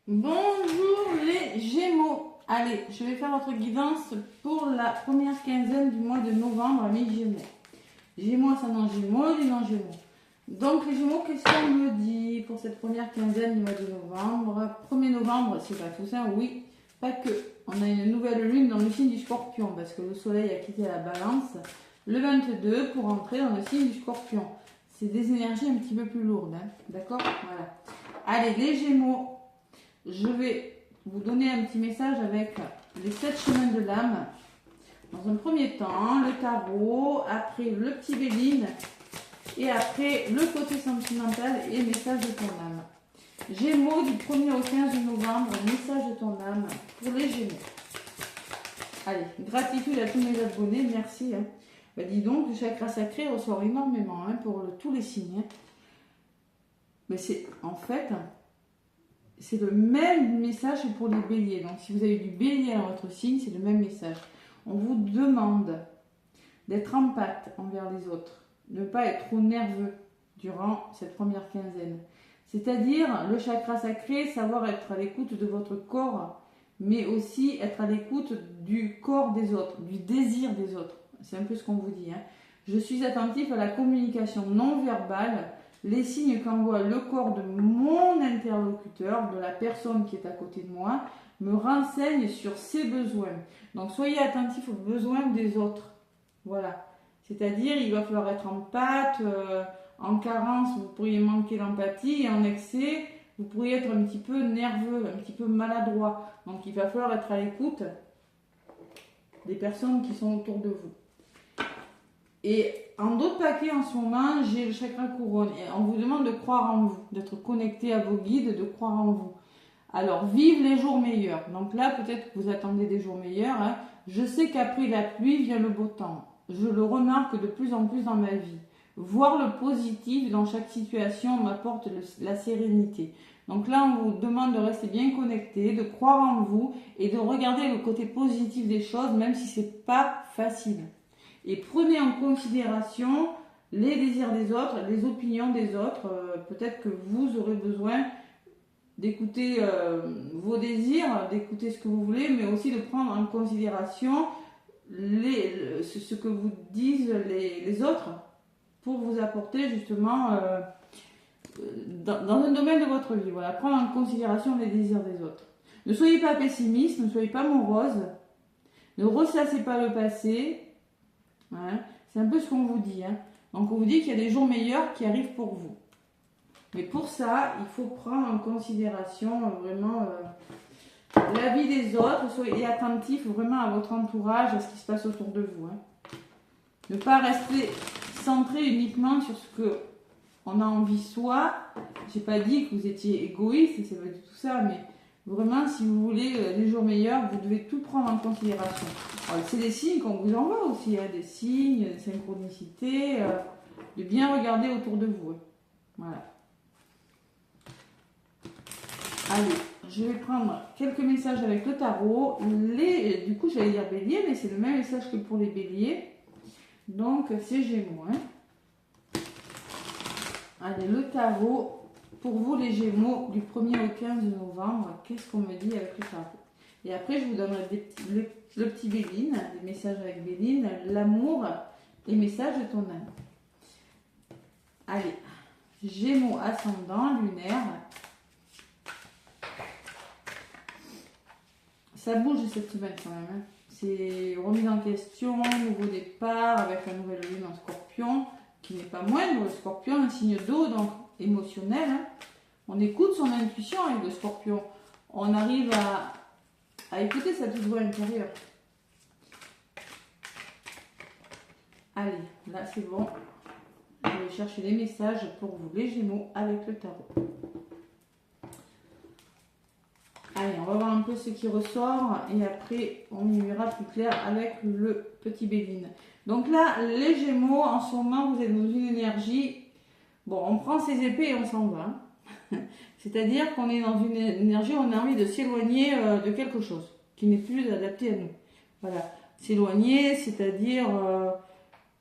Bonjour les Gémeaux. Allez, je vais faire votre guidance pour la première quinzaine du mois de novembre, mes Gémeaux. Gémeaux, ascendant Gémeaux, du non-Gémeaux. Donc les Gémeaux, qu'est-ce qu'on me dit pour cette première quinzaine du mois de novembre? 1er novembre, c'est pas tout ça, oui, pas que. On a une nouvelle lune dans le signe du Scorpion parce que le soleil a quitté la Balance le 22 pour entrer dans le signe du Scorpion. C'est des énergies un petit peu plus lourdes, hein, d'accord? Voilà. Allez, les Gémeaux. Je vais vous donner un petit message avec les 7 chemins de l'âme. Dans un premier temps, le tarot, après le petit Béline et après le côté sentimental et message de ton âme. Gémeaux du 1er au 15 novembre, message de ton âme pour les Gémeaux. Allez, gratitude à tous mes abonnés, merci. Bah, dis donc, le chakra sacré ressort énormément pour tous les signes. Mais c'est en fait... c'est le même message pour les béliers. Donc, si vous avez du bélier dans votre signe, c'est le même message. On vous demande d'être empathe envers les autres, de ne pas être trop nerveux durant cette première quinzaine. C'est-à-dire, le chakra sacré, savoir être à l'écoute de votre corps, mais aussi être à l'écoute du corps des autres, du désir des autres. C'est un peu ce qu'on vous dit. Je suis attentif à la communication non verbale, les signes qu'envoie le corps de mon interlocuteur, de la personne qui est à côté de moi, me renseignent sur ses besoins. Donc soyez attentifs aux besoins des autres. Voilà. C'est-à-dire, il va falloir être en pâte, en carence, vous pourriez manquer d'empathie, et en excès, vous pourriez être un petit peu nerveux, un petit peu maladroit. Donc il va falloir être à l'écoute des personnes qui sont autour de vous. Et en d'autres paquets en ce moment, j'ai le chakra couronne. Et on vous demande de croire en vous, d'être connecté à vos guides, de croire en vous. Alors, vive les jours meilleurs. Donc là, peut-être que vous attendez des jours meilleurs. Je sais qu'après la pluie vient le beau temps. Je le remarque de plus en plus dans ma vie. Voir le positif dans chaque situation m'apporte la sérénité. Donc là, on vous demande de rester bien connecté, de croire en vous et de regarder le côté positif des choses, même si c'est pas facile. Et prenez en considération les désirs des autres, les opinions des autres. Peut-être que vous aurez besoin d'écouter vos désirs, d'écouter ce que vous voulez, mais aussi de prendre en considération ce que vous disent les autres pour vous apporter justement dans un domaine de votre vie. Voilà, prendre en considération les désirs des autres. Ne soyez pas pessimiste, ne soyez pas morose, ne ressassez pas le passé. C'est un peu ce qu'on vous dit. Donc on vous dit qu'il y a des jours meilleurs qui arrivent pour vous. Mais pour ça, il faut prendre en considération vraiment la vie des autres. Soyez attentif vraiment à votre entourage, à ce qui se passe autour de vous. Ne pas rester centré uniquement sur ce qu'on a envie soi. Je n'ai pas dit que vous étiez égoïste, c'est pas du tout ça, mais vraiment, si vous voulez des jours meilleurs, vous devez tout prendre en considération. C'est des signes qu'on vous envoie aussi, des signes, des synchronicités, de bien regarder autour de vous. Voilà. Allez, je vais prendre quelques messages avec le tarot. Du coup, j'allais dire bélier, mais c'est le même message que pour les béliers. Donc, c'est Gémeaux. Allez, le tarot. Pour vous, les Gémeaux, du 1er au 15 novembre, qu'est-ce qu'on me dit avec le tarot? Et après, je vous donnerai le petit Béline, des messages avec Béline, l'amour, les messages de ton âme. Allez, Gémeaux ascendant, lunaire. Ça bouge cette semaine quand même. C'est remise en question, nouveau départ avec la nouvelle lune en Scorpion, qui n'est pas moindre. Le Scorpion, un signe d'eau, donc émotionnel. On écoute son intuition avec le Scorpion. On arrive à écouter sa petite voix intérieure. Allez, là c'est bon. Je vais chercher des messages pour vous, les Gémeaux, avec le tarot. Allez, on va voir un peu ce qui ressort et après on y verra plus clair avec le petit Béline. Donc là, les Gémeaux, en ce moment, vous êtes dans une énergie. Bon, on prend ses épées et on s'en va. C'est-à-dire qu'on est dans une énergie où on a envie de s'éloigner de quelque chose qui n'est plus adapté à nous. Voilà, s'éloigner, c'est-à-dire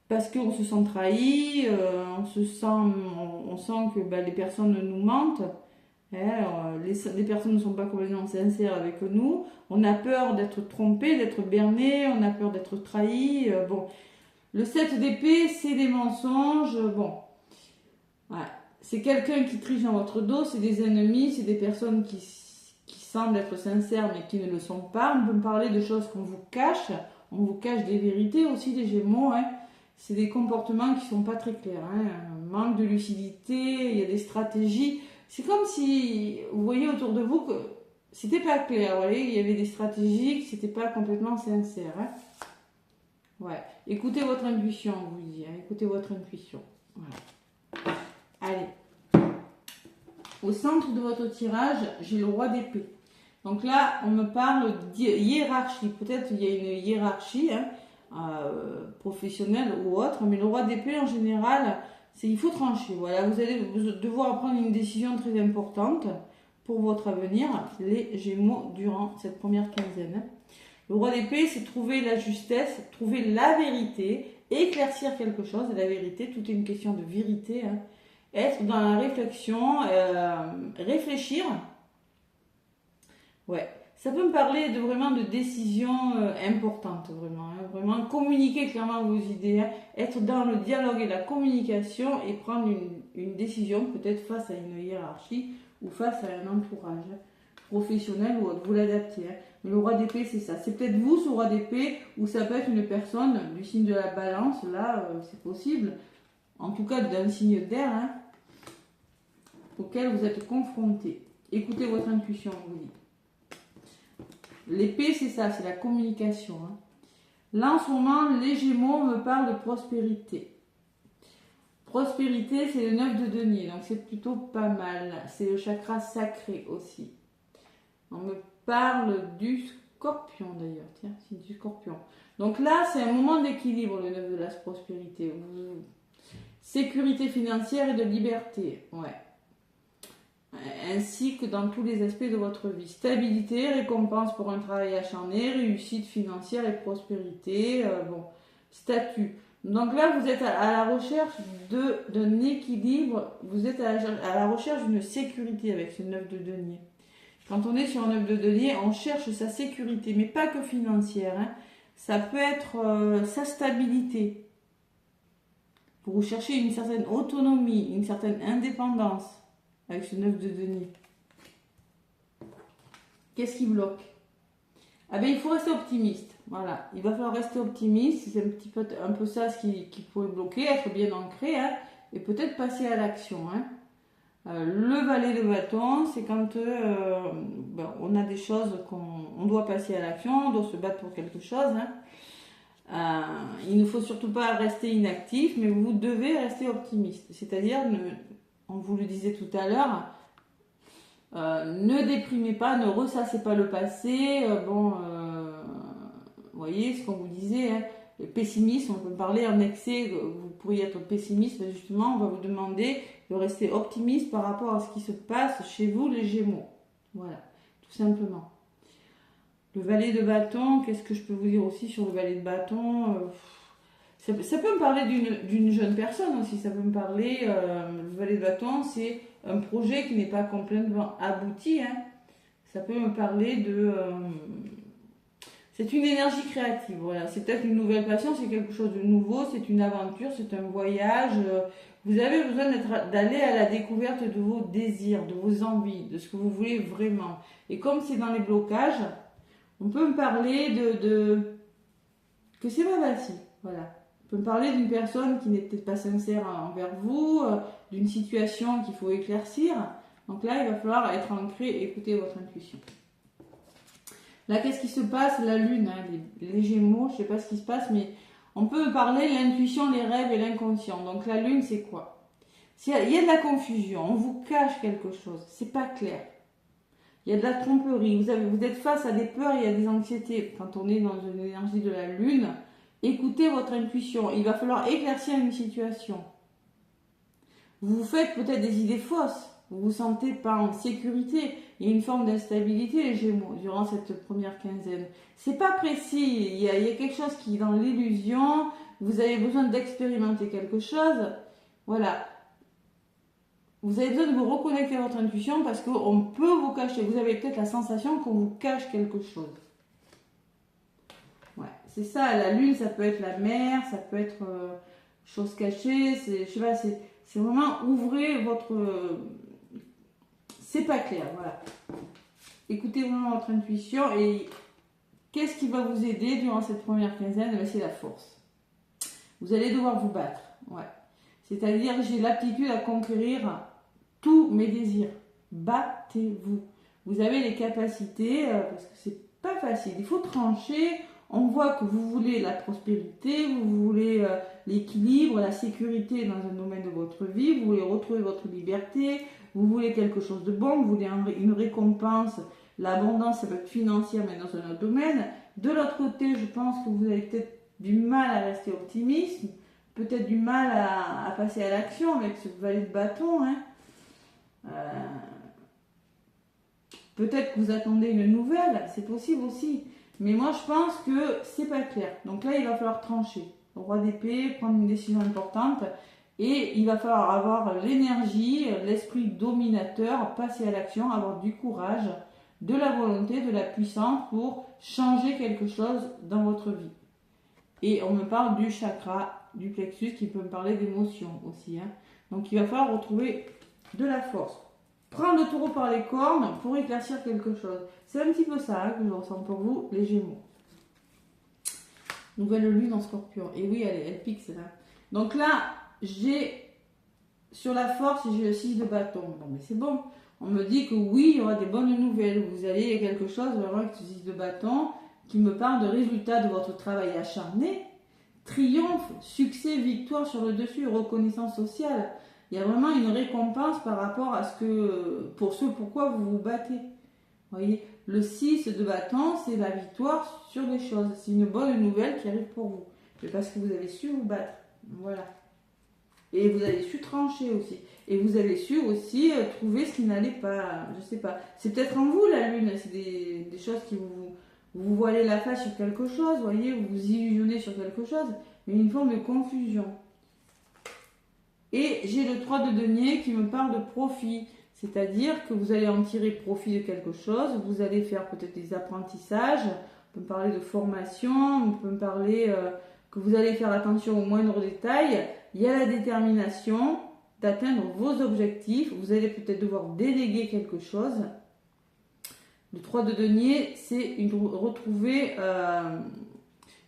parce qu'on se sent trahi, on sent que les personnes nous mentent. Les personnes ne sont pas complètement sincères avec nous. On a peur d'être trompé, d'être berné, on a peur d'être trahi. Bon, le 7 d'épée, c'est des mensonges. Bon, ouais. C'est quelqu'un qui triche dans votre dos, c'est des ennemis, c'est des personnes qui semblent être sincères mais qui ne le sont pas. On peut parler de choses qu'on vous cache. On vous cache des vérités aussi, les Gémeaux. Hein. C'est des comportements qui ne sont pas très clairs. Hein. Un manque de lucidité, il y a des stratégies. C'est comme si vous voyez autour de vous que c'était pas clair. Vous voyez, il y avait des stratégies qui n'étaient pas complètement sincères. Hein. Ouais. Écoutez votre intuition, on vous dit. Hein. Écoutez votre intuition. Voilà. Allez. Au centre de votre tirage, j'ai le roi d'épée. Donc là, on me parle de hiérarchie. Peut-être il y a une hiérarchie hein, professionnelle ou autre, mais le roi d'épée en général, c'est il faut trancher. Voilà, vous allez devoir prendre une décision très importante pour votre avenir, les Gémeaux, durant cette première quinzaine. Le roi d'épée, c'est trouver la justesse, trouver la vérité, éclaircir quelque chose. La vérité, tout est une question de vérité. Hein. Être dans la réflexion, réfléchir. Ouais, ça peut me parler de vraiment de décisions importantes, vraiment. Hein. Vraiment communiquer clairement vos idées, hein. Être dans le dialogue et la communication et prendre une décision peut-être face à une hiérarchie ou face à un entourage hein, professionnel ou autre. Vous l'adaptez. Hein. Mais le roi d'épée, c'est ça. C'est peut-être vous, ce roi d'épée, ou ça peut être une personne du signe de la balance. Là, c'est possible. En tout cas, d'un signe d'air, hein, auquel vous êtes confronté. Écoutez votre intuition, on vous dit. L'épée, c'est ça, c'est la communication. Hein. Là, en ce moment, les Gémeaux me parlent de prospérité. Prospérité, c'est le 9 de denier, donc c'est plutôt pas mal. C'est le chakra sacré aussi. On me parle du scorpion d'ailleurs. Tiens, c'est du scorpion. Donc là, c'est un moment d'équilibre, le 9 de la prospérité. Sécurité financière et de liberté. Ouais. Ainsi que dans tous les aspects de votre vie. Stabilité, récompense pour un travail acharné, réussite financière et prospérité, statut. Donc là, vous êtes à la recherche d'un équilibre, vous êtes à la recherche d'une sécurité avec ce 9 de denier. Quand on est sur un 9 de denier, on cherche sa sécurité, mais pas que financière. Hein. Ça peut être sa stabilité. Vous cherchez une certaine autonomie, une certaine indépendance. Avec ce 9 de denier. Qu'est-ce qui bloque? Ah ben il faut rester optimiste. Voilà, il va falloir rester optimiste. C'est un peu ça ce qui pourrait bloquer, être bien ancré hein, et peut-être passer à l'action. Hein. Le valet de bâton, c'est quand on a des choses qu'on doit passer à l'action, on doit se battre pour quelque chose. Hein. Il ne faut surtout pas rester inactif, mais vous devez rester optimiste. C'est-à-dire on vous le disait tout à l'heure, ne déprimez pas, ne ressassez pas le passé. Vous voyez ce qu'on vous disait, hein, le pessimisme, on peut parler en excès, vous pourriez être pessimiste, mais justement, on va vous demander de rester optimiste par rapport à ce qui se passe chez vous, les Gémeaux. Voilà, tout simplement. Le valet de bâton, qu'est-ce que je peux vous dire aussi sur le valet de bâton ça peut me parler d'une jeune personne aussi, ça peut me parler, le valet de bâton, c'est un projet qui n'est pas complètement abouti, hein. Ça peut me parler c'est une énergie créative, voilà. C'est peut-être une nouvelle passion, c'est quelque chose de nouveau, c'est une aventure, c'est un voyage. Vous avez besoin d'aller à la découverte de vos désirs, de vos envies, de ce que vous voulez vraiment. Et comme c'est dans les blocages, on peut me parler que c'est pas facile, voilà. On peut me parler d'une personne qui n'est peut-être pas sincère envers vous, d'une situation qu'il faut éclaircir. Donc là, il va falloir être ancré et écouter votre intuition. Là, qu'est-ce qui se passe? La lune, hein, les Gémeaux, je ne sais pas ce qui se passe, mais on peut me parler de l'intuition, les rêves et l'inconscient. Donc la lune, c'est quoi? Il y a de la confusion, on vous cache quelque chose, c'est pas clair. Il y a de la tromperie, vous êtes face à des peurs, il y a des anxiétés. Quand on est dans une énergie de la lune, écoutez votre intuition. Il va falloir éclaircir une situation. Vous vous faites peut-être des idées fausses. Vous vous sentez pas en sécurité. Il y a une forme d'instabilité, les Gémeaux, durant cette première quinzaine. C'est pas précis. Il y a quelque chose qui est dans l'illusion. Vous avez besoin d'expérimenter quelque chose. Voilà. vous avez besoin de vous reconnecter à votre intuition parce qu'on peut vous cacher. Vous avez peut-être la sensation qu'on vous cache quelque chose. Ouais, c'est ça. La lune, ça peut être la mer, ça peut être chose cachée. Je sais pas, c'est vraiment ouvrez votre... c'est pas clair, voilà. Écoutez vraiment votre intuition et qu'est-ce qui va vous aider durant cette première quinzaine? C'est la force. Vous allez devoir vous battre. Ouais. C'est-à-dire j'ai l'aptitude à conquérir tous mes désirs. Battez-vous. Vous avez les capacités, parce que c'est pas facile. Il faut trancher. On voit que vous voulez la prospérité, vous voulez l'équilibre, la sécurité dans un domaine de votre vie, vous voulez retrouver votre liberté, vous voulez quelque chose de bon, vous voulez une récompense. L'abondance, ça peut être financière, mais dans un autre domaine. De l'autre côté, je pense que vous avez peut-être du mal à rester optimiste, peut-être du mal à passer à l'action avec ce valet de bâton. Hein. Peut-être que vous attendez une nouvelle, c'est possible aussi. Mais moi, je pense que c'est pas clair. Donc là, il va falloir trancher. Le roi d'épée, prendre une décision importante. Et il va falloir avoir l'énergie, l'esprit dominateur, passer à l'action, avoir du courage, de la volonté, de la puissance pour changer quelque chose dans votre vie. Et on me parle du chakra, du plexus, qui peut me parler d'émotions aussi. Hein. Donc il va falloir retrouver de la force. Prendre le taureau par les cornes pour éclaircir quelque chose. C'est un petit peu ça hein, que je ressens pour vous, les Gémeaux. Nouvelle lune en Scorpion. Et oui, elle pique celle-là. Donc là, j'ai sur la force, j'ai le 6 de bâton. Bon, mais c'est bon. On me dit que oui, il y aura des bonnes nouvelles. Vous allez, il y a quelque chose vraiment avec ce 6 de bâton qui me parle de résultats de votre travail acharné. Triomphe, succès, victoire sur le dessus, reconnaissance sociale. Il y a vraiment une récompense par rapport à pour ce pourquoi vous vous battez. Vous voyez, le 6 de bâton, c'est la victoire sur les choses. C'est une bonne nouvelle qui arrive pour vous. C'est parce que vous avez su vous battre. Voilà. Et vous avez su trancher aussi. Et vous avez su aussi trouver ce qui n'allait pas. Je sais pas. C'est peut-être en vous la lune. C'est des choses qui vous voilez la face sur quelque chose. Vous voyez, vous vous illusionnez sur quelque chose. Mais une forme de confusion. Et j'ai le 3 de denier qui me parle de profit. C'est-à-dire que vous allez en tirer profit de quelque chose. Vous allez faire peut-être des apprentissages. On peut me parler de formation. On peut me parler que vous allez faire attention aux moindres détails. Il y a la détermination d'atteindre vos objectifs. Vous allez peut-être devoir déléguer quelque chose. Le 3 de denier, c'est retrouver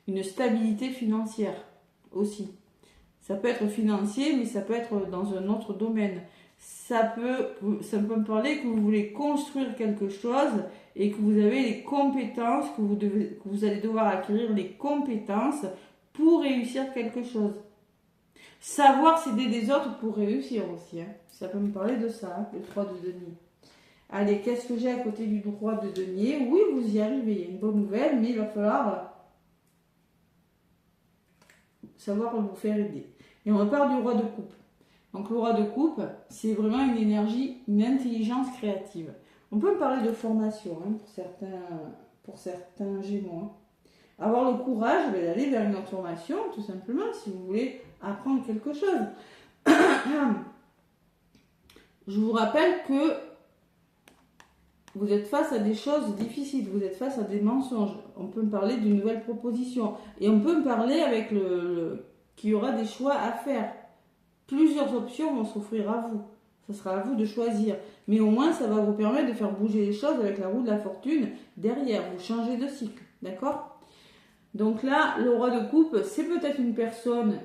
une stabilité financière aussi. Ça peut être financier, mais ça peut être dans un autre domaine. Ça peut me parler que vous voulez construire quelque chose et que vous avez les compétences, que vous allez devoir acquérir les compétences pour réussir quelque chose. Savoir s'aider des autres pour réussir aussi. Hein. Ça peut me parler de ça, hein, le 3 de denier. Allez, qu'est-ce que j'ai à côté du 3 de denier? Oui, vous y arrivez, il y a une bonne nouvelle, mais il va falloir savoir vous faire aider. Et on repart du roi de coupe. Donc le roi de coupe, c'est vraiment une énergie, une intelligence créative. On peut me parler de formation hein, pour certains Gémeaux. Hein. Avoir le courage d'aller vers une autre formation, tout simplement, si vous voulez apprendre quelque chose. Je vous rappelle que vous êtes face à des choses difficiles, vous êtes face à des mensonges. On peut me parler d'une nouvelle proposition. Et on peut me parler avec qu'il y aura des choix à faire. Plusieurs options vont s'offrir à vous. Ce sera à vous de choisir. Mais au moins, ça va vous permettre de faire bouger les choses avec la roue de la fortune derrière. Vous changez de cycle. D'accord ? Donc là, le roi de coupe, c'est peut-être une personne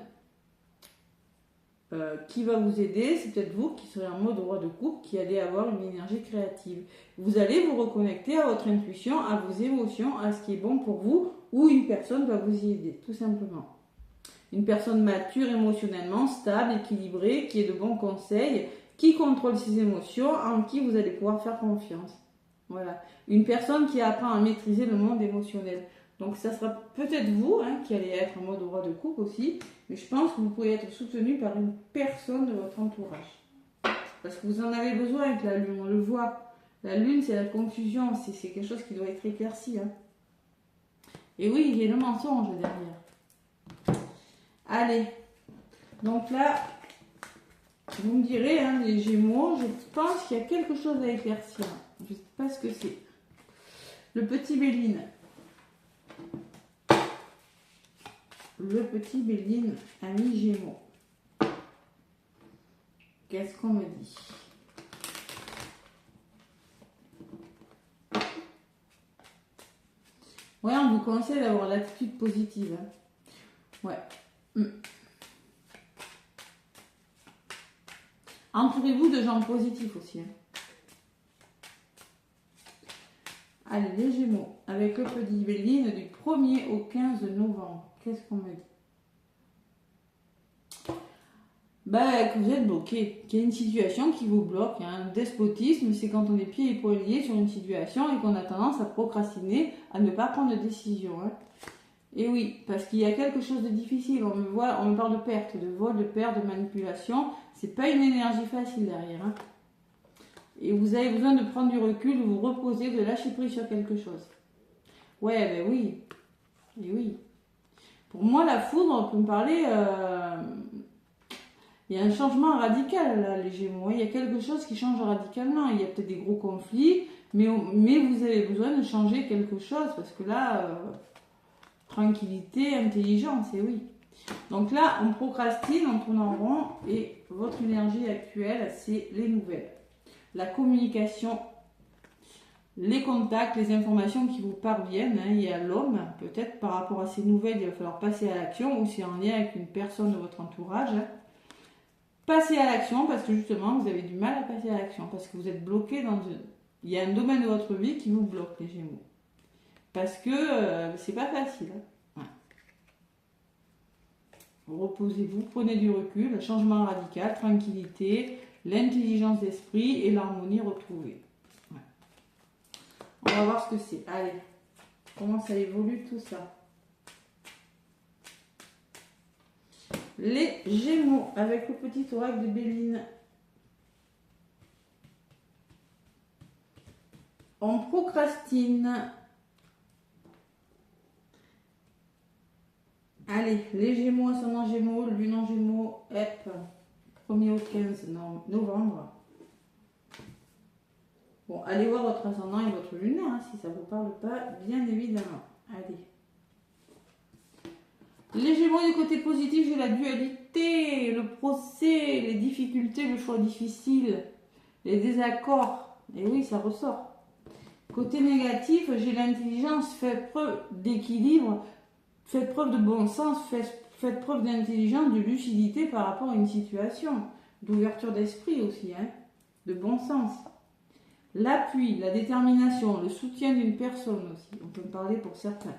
qui va vous aider. C'est peut-être vous qui serez en mode roi de coupe, qui allez avoir une énergie créative. Vous allez vous reconnecter à votre intuition, à vos émotions, à ce qui est bon pour vous, ou une personne va vous y aider, tout simplement. Une personne mature émotionnellement, stable, équilibrée, qui ait de bons conseils, qui contrôle ses émotions, en qui vous allez pouvoir faire confiance. Voilà. Une personne qui apprend à maîtriser le monde émotionnel. Donc ça sera peut-être vous hein, qui allez être en mode roi de coupe aussi, mais je pense que vous pouvez être soutenu par une personne de votre entourage. Parce que vous en avez besoin avec la lune, on le voit. La lune, c'est la confusion, c'est quelque chose qui doit être éclairci. Hein. Et oui, il y a le mensonge derrière. Allez, donc là, Vous me direz, hein, les Gémeaux, je pense qu'il y a quelque chose à éclaircir. Je ne sais pas ce que c'est. Le petit Béline. Le petit Béline, ami Gémeaux. Qu'est-ce qu'on me dit? Ouais, on vous conseille d'avoir l'attitude positive. Hein. Ouais. Entourez-vous de gens positifs aussi. Hein. Allez, les Gémeaux, avec le petit Béline du 1er au 15 novembre. Qu'est-ce qu'on me dit? Que vous êtes bloqué, qu'il y a une situation qui vous bloque. Un despotisme, c'est quand on est pieds et poings liés sur une situation et qu'on a tendance à procrastiner, à ne pas prendre de décision. Hein. Et oui, parce qu'il y a quelque chose de difficile. On me parle de perte, de vol, de perte, de manipulation. C'est pas une énergie facile derrière. Hein. Et vous avez besoin de prendre du recul, de vous reposer, de lâcher prise sur quelque chose. Ouais, oui. Et oui. Pour moi, la foudre, on peut me parler... Il y a un changement radical, là, les Gémeaux. Il y a quelque chose qui change radicalement. Il y a peut-être des gros conflits, mais vous avez besoin de changer quelque chose, parce que là, tranquillité, intelligence, et oui. Donc là, on procrastine, on tourne en rond, et votre énergie actuelle, c'est les nouvelles. La communication, les contacts, les informations qui vous parviennent. Hein. Il y a l'homme, peut-être par rapport à ces nouvelles, il va falloir passer à l'action, ou c'est en lien avec une personne de votre entourage. Hein. Passez à l'action parce que justement vous avez du mal à passer à l'action parce que vous êtes bloqué dans il y a un domaine de votre vie qui vous bloque, les Gémeaux, parce que c'est pas facile. Hein. Ouais. Reposez-vous, prenez du recul, changement radical, tranquillité, l'intelligence d'esprit et l'harmonie retrouvée. Ouais. On va voir ce que c'est. Allez, comment ça évolue tout ça. Les Gémeaux, avec le petit oracle de Béline. On procrastine. Allez, les Gémeaux, ascendant Gémeaux, lune en Gémeaux, 1er au 15 novembre. Bon, allez voir votre ascendant et votre lunaire, hein, si ça ne vous parle pas, bien évidemment. Allez. Les Gémeaux, du côté positif, j'ai la dualité, le procès, les difficultés, le choix difficile, les désaccords. Et oui, ça ressort. Côté négatif, j'ai l'intelligence, faites preuve d'équilibre, faites preuve de bon sens, faites preuve d'intelligence, de lucidité par rapport à une situation, d'ouverture d'esprit aussi, hein, de bon sens. L'appui, la détermination, le soutien d'une personne aussi, on peut me parler pour certains.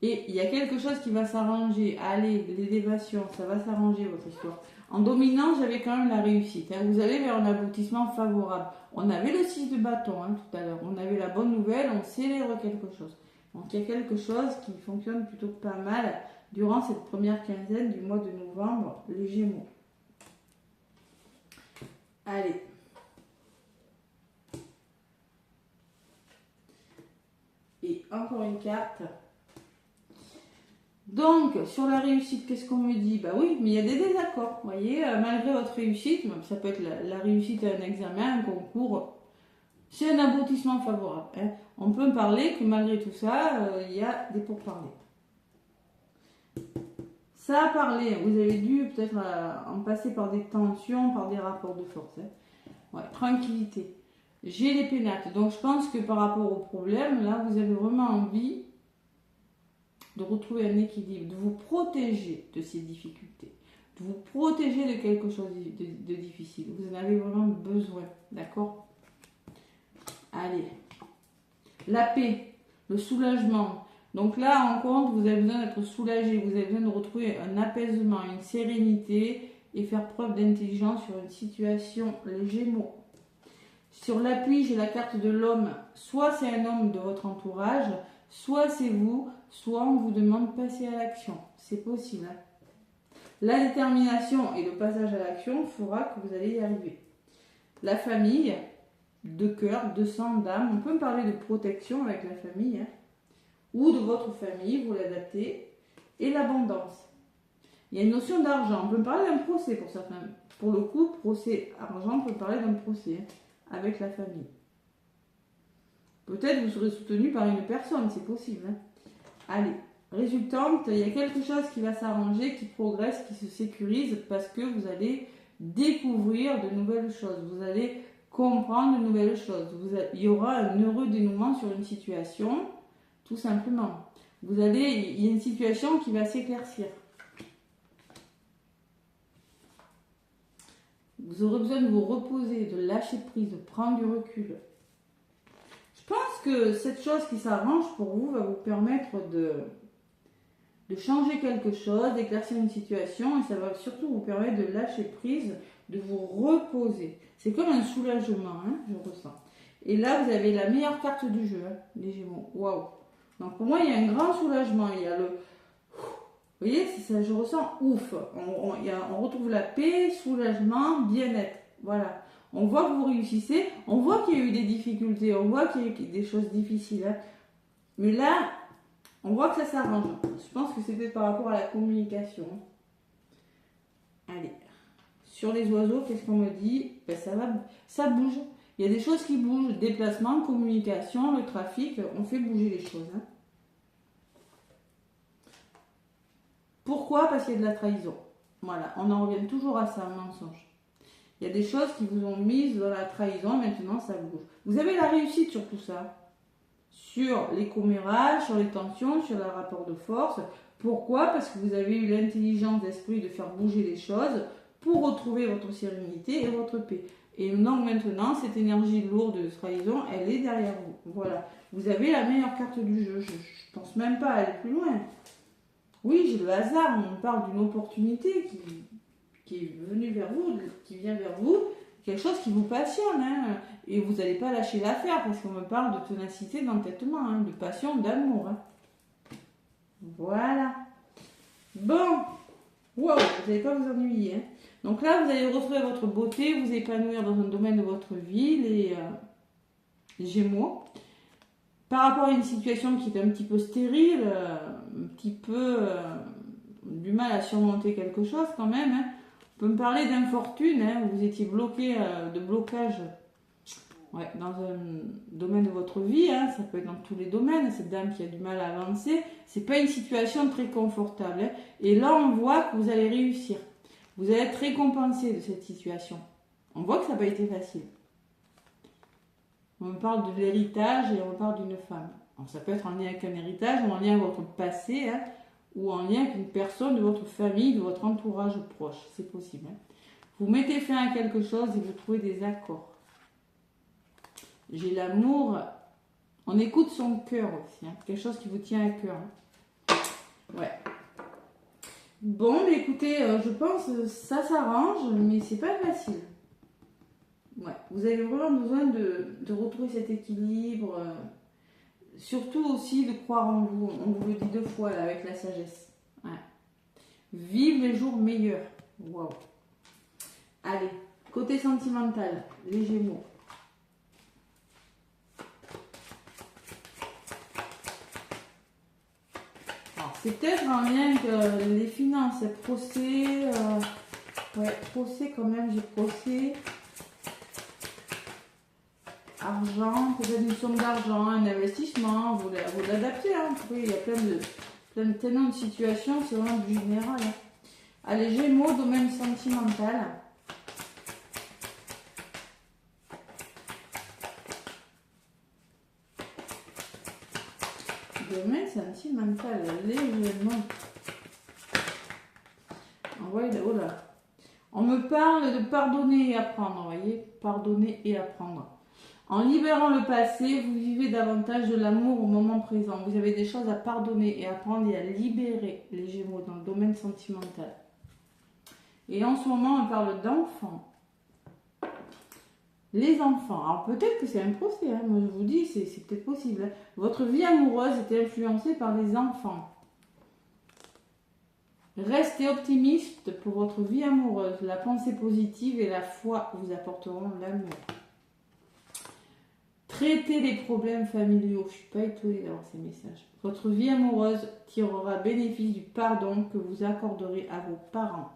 Et il y a quelque chose qui va s'arranger. Allez, l'élévation, ça va s'arranger votre histoire. En dominant, j'avais quand même la réussite. Hein. Vous allez vers un aboutissement favorable. On avait le 6 de bâton hein, tout à l'heure. On avait la bonne nouvelle, on célèbre quelque chose. Donc il y a quelque chose qui fonctionne plutôt pas mal durant cette première quinzaine du mois de novembre, les Gémeaux. Allez. Et encore une carte. Donc, sur la réussite, qu'est-ce qu'on me dit? Bah oui, mais il y a des désaccords. Vous voyez, malgré votre réussite, ça peut être la réussite à un examen, un concours, c'est un aboutissement favorable. Hein. On peut me parler que malgré tout ça, il y a des pourparlers. Ça a parlé, vous avez dû peut-être en passer par des tensions, par des rapports de force. Hein. Ouais, tranquillité. J'ai les pénates, donc je pense que par rapport au problème, là, vous avez vraiment envie de retrouver un équilibre, de vous protéger de ces difficultés, de vous protéger de quelque chose de difficile. Vous en avez vraiment besoin, d'accord? Allez. La paix, le soulagement. Donc là, en compte, vous avez besoin d'être soulagé, vous avez besoin de retrouver un apaisement, une sérénité et faire preuve d'intelligence sur une situation, les Gémeaux. Sur l'appui, j'ai la carte de l'homme. Soit c'est un homme de votre entourage, soit c'est vous, soit on vous demande de passer à l'action. C'est possible. Hein. La détermination et le passage à l'action fera que vous allez y arriver. La famille, de cœur, de sang, d'âme. On peut me parler de protection avec la famille. Hein, ou de votre famille, vous l'adaptez. Et l'abondance. Il y a une notion d'argent. On peut parler d'un procès pour certains. Pour le coup, procès argent, on peut parler d'un procès hein, avec la famille. Peut-être vous serez soutenu par une personne, c'est possible. Hein. Allez, résultante, il y a quelque chose qui va s'arranger, qui progresse, qui se sécurise parce que vous allez découvrir de nouvelles choses. Vous allez comprendre de nouvelles choses. Il y aura un heureux dénouement sur une situation, tout simplement. Il y a une situation qui va s'éclaircir. Vous aurez besoin de vous reposer, de lâcher prise, de prendre du recul. Je pense que cette chose qui s'arrange pour vous va vous permettre de changer quelque chose, d'éclaircir une situation et ça va surtout vous permettre de lâcher prise, de vous reposer. C'est comme un soulagement, hein, je ressens. Et là, vous avez la meilleure carte du jeu, hein, les Gémeaux. Waouh! Donc pour moi, il y a un grand soulagement. Il y a le... Vous voyez, c'est ça, je ressens ouf. On retrouve la paix, soulagement, bien-être. Voilà. On voit que vous réussissez. On voit qu'il y a eu des difficultés. On voit qu'il y a eu des choses difficiles. Hein. Mais là, on voit que ça s'arrange. Je pense que c'est peut-être par rapport à la communication. Allez. Sur les oiseaux, qu'est-ce qu'on me dit? Ben, ça bouge. Il y a des choses qui bougent. Déplacement, communication, le trafic. On fait bouger les choses. Hein. Pourquoi? Parce qu'il y a de la trahison. Voilà, on en revient toujours à ça, un mensonge. Il y a des choses qui vous ont mis dans la trahison, maintenant ça bouge. Vous avez la réussite sur tout ça. Sur les commérages, sur les tensions, sur le rapport de force. Pourquoi? Parce que vous avez eu l'intelligence d'esprit de faire bouger les choses pour retrouver votre sérénité et votre paix. Et donc maintenant, cette énergie lourde de trahison, elle est derrière vous. Voilà. Vous avez la meilleure carte du jeu. Je ne pense même pas aller plus loin. Oui, j'ai le hasard, on parle d'une opportunité qui est venue vers vous, qui vient vers vous, quelque chose qui vous passionne, hein, et vous n'allez pas lâcher l'affaire, parce qu'on me parle de ténacité, d'entêtement, hein, de passion, d'amour. Hein. Voilà. Bon, wow, vous n'allez pas vous ennuyer. Hein. Donc là, vous allez retrouver votre beauté, vous épanouir dans un domaine de votre vie, les Gémeaux. Par rapport à une situation qui est un petit peu stérile, un petit peu du mal à surmonter quelque chose quand même, hein. On peut me parler d'infortune, hein, où vous étiez bloqué, de blocage ouais, dans un domaine de votre vie, hein, ça peut être dans tous les domaines, cette dame qui a du mal à avancer, c'est pas une situation très confortable. Hein. Et là, on voit que vous allez réussir. Vous allez être récompensé de cette situation. On voit que ça n'a pas été facile. On me parle de l'héritage et on me parle d'une femme. Alors, ça peut être en lien avec un héritage ou en lien avec votre passé, hein, ou en lien avec une personne de votre famille, de votre entourage proche. C'est possible. Hein. Vous mettez fin à quelque chose et vous trouvez des accords. J'ai l'amour. On écoute son cœur aussi. Hein, quelque chose qui vous tient à cœur. Hein. Ouais. Bon, mais écoutez, je pense que ça s'arrange, mais c'est pas facile. Ouais, vous avez vraiment besoin de retrouver cet équilibre, surtout aussi de croire en vous. On vous le dit 2 fois là, avec la sagesse. Ouais. Vive les jours meilleurs. Waouh. Allez, côté sentimental, les Gémeaux. Alors, c'est peut-être en lien avec les finances, procès. Ouais, procès quand même, j'ai procès. Argent, peut-être une somme d'argent, un investissement, vous l'adaptez. Hein. Oui, il y a tellement de situations, c'est vraiment du général. Hein. Allez, Gémeaux, domaine sentimental. Domaine sentimental, les Gémeaux. Oh là. On me parle de pardonner et apprendre, vous voyez, pardonner et apprendre. En libérant le passé, vous vivez davantage de l'amour au moment présent. Vous avez des choses à pardonner et à apprendre et à libérer, les Gémeaux, dans le domaine sentimental. Et en ce moment, on parle d'enfants. Les enfants. Alors peut-être que c'est un procès, hein. Moi je vous dis, c'est peut-être possible. Hein. Votre vie amoureuse était influencée par les enfants. Restez optimiste pour votre vie amoureuse. La pensée positive et la foi vous apporteront l'amour. traiter les problèmes familiaux. Je ne suis pas étonnée d'avoir ces messages. Votre vie amoureuse tirera bénéfice du pardon que vous accorderez à vos parents.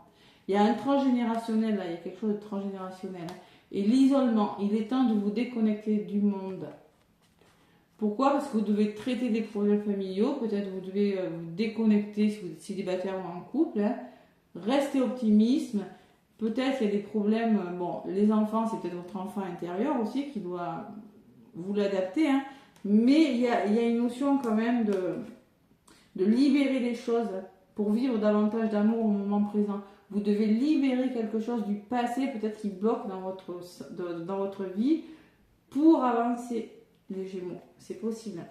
Il y a un transgénérationnel là, il y a quelque chose de transgénérationnel. Hein. Et l'isolement, il est temps de vous déconnecter du monde. Pourquoi? Parce que vous devez traiter des problèmes familiaux, peut-être vous devez vous déconnecter si vous êtes célibataire ou en couple. Hein. Restez optimiste. Peut-être il y a des problèmes, bon, les enfants, c'est peut-être votre enfant intérieur aussi qui doit vous l'adapter, hein. Mais il y a une notion quand même de libérer les choses pour vivre davantage d'amour au moment présent. Vous devez libérer quelque chose du passé, peut-être qui bloque dans votre vie, pour avancer, les Gémeaux. C'est possible.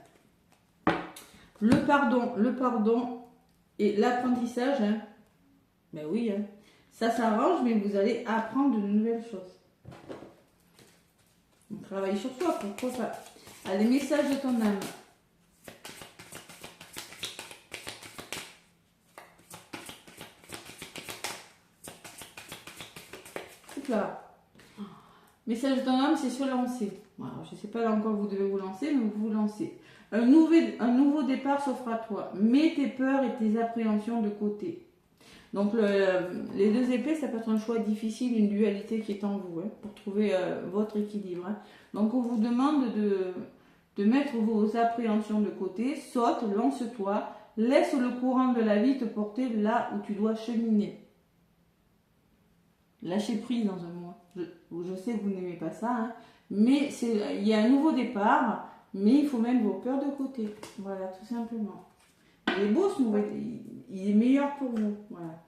Le pardon et l'apprentissage, hein. Ben oui, hein. Ça s'arrange, mais vous allez apprendre de nouvelles choses. On travaille sur soi, pourquoi pas. Allez, message de ton âme. Là. Message de ton âme, c'est se lancer. Alors, je ne sais pas dans quoi vous devez vous lancer, mais vous vous lancez. Un nouveau départ s'offre à toi. Mets tes peurs et tes appréhensions de côté. Donc les deux épées, ça peut être un choix difficile, une dualité qui est en vous, hein, pour trouver votre équilibre. Hein. Donc on vous demande de mettre vos appréhensions de côté, saute, lance-toi, laisse le courant de la vie te porter là où tu dois cheminer. Lâchez prise dans un mois. Je sais que vous n'aimez pas ça, hein, mais il y a un nouveau départ, mais il faut mettre vos peurs de côté. Voilà, tout simplement. Il est beau ce nouveau, il est meilleur pour vous. Voilà.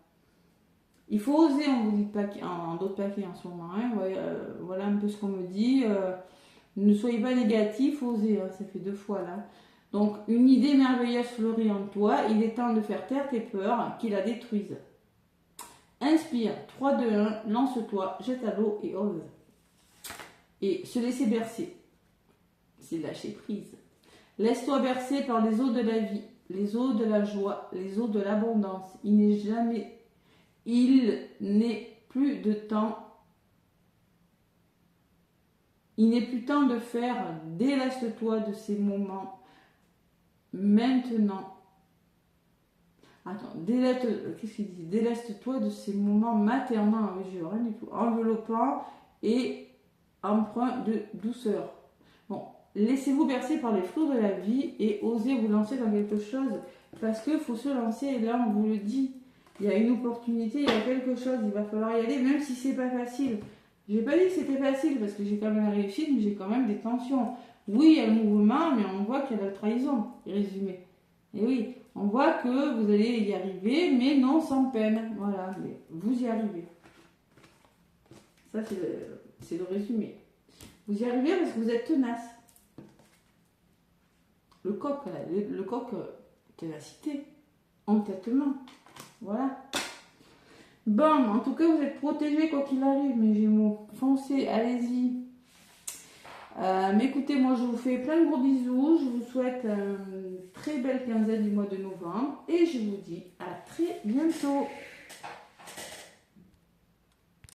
Il faut oser, on vous dit en d'autres paquets en ce moment. Hein. Voilà un peu ce qu'on me dit. Ne soyez pas négatif, osez. Hein. Ça fait 2 fois là. Donc, une idée merveilleuse fleurit en toi. Il est temps de faire taire tes peurs, qui la détruisent. Inspire, 3, 2, 1, lance-toi, jette à l'eau et ose. Et se laisser bercer. C'est lâcher prise. Laisse-toi bercer par les eaux de la vie. Les eaux de la joie, les eaux de l'abondance. Il n'est plus temps de faire. Déleste-toi de ces moments. Maintenant. Attends, qu'est-ce qu'il dit? Déleste-toi de ces moments maternants, rien du tout, enveloppants et empreints de douceur. Bon. Laissez-vous bercer par les flots de la vie et osez vous lancer dans quelque chose parce qu'il faut se lancer et là on vous le dit, il y a une opportunité, il y a quelque chose, il va falloir y aller même si c'est pas facile. J'ai pas dit que c'était facile parce que j'ai quand même la réussite mais j'ai quand même des tensions. Oui, il y a le mouvement mais on voit qu'il y a la trahison, résumé. Et oui, on voit que vous allez y arriver mais non sans peine. Voilà, mais vous y arrivez. Ça c'est le résumé. Vous y arrivez parce que vous êtes tenace. Le coq, ténacité, entêtement. Voilà. Bon, en tout cas, vous êtes protégés quoi qu'il arrive, mes Gémeaux. Foncez, allez-y. Mais écoutez, moi, je vous fais plein de gros bisous. Je vous souhaite une très belle quinzaine du mois de novembre. Et je vous dis à très bientôt.